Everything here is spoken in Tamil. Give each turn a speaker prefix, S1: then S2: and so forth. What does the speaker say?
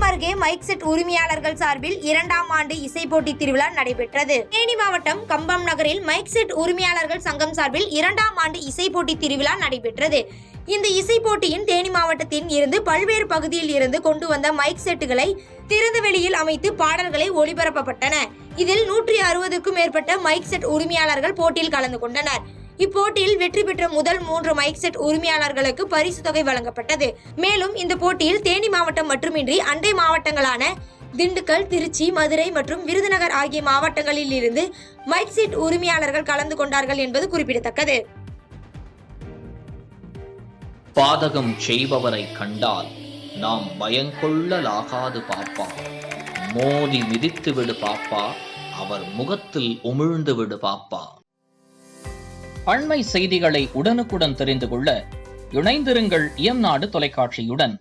S1: கம்பம் அருகே மைக் செட் உரிமையாளர்கள் சார்பில் 2ஆம் ஆண்டு இசை போட்டி திருவிழா நடைபெற்றது. தேனி மாவட்டம் கம்பம் நகரில் மைக் செட் உரிமையாளர்கள் சங்கம் சார்பில் 2ஆம் ஆண்டு இசை போட்டி திருவிழா நடைபெற்றது. இந்த இசை போட்டியின் தேனி மாவட்டத்தில் இருந்து பல்வேறு பகுதியில் இருந்து கொண்டு வந்த மைக் செட்டுகளை திறந்த வெளியில் அமைத்து பாடல்களை ஒளிபரப்பப்பட்டன. இதில் 160க்கும் மேற்பட்ட மைக் செட் உரிமையாளர்கள் போட்டியில் கலந்து கொண்டனர். இப்போட்டியில் வெற்றி பெற்ற முதல் 3 மைக் செட் உரிமையாளர்களுக்கு பரிசு தொகை வழங்கப்பட்டது. மேலும் இந்த போட்டியில் தேனி மாவட்டம் மட்டுமின்றி அண்டை மாவட்டங்களான திண்டுக்கல், திருச்சி, மதுரை மற்றும் விருதுநகர் ஆகிய மாவட்டங்களில் இருந்து மைக் செட் உரிமையாளர்கள் கலந்து கொண்டார்கள் என்பது குறிப்பிடத்தக்கது.
S2: பாதகம் செய்பவரை கண்டால் நாம் பயங்கொள்ளலாகாது பாப்பா, மோதி மிதித்து விடு பாப்பா, அவர் முகத்தில் உமிழ்ந்து விடு பாப்பா. அண்மை செய்திகளை உடனுக்குடன் தெரிந்து கொள்ள இணைந்திருங்கள் இயம்நாடு தொலைக்காட்சியுடன்.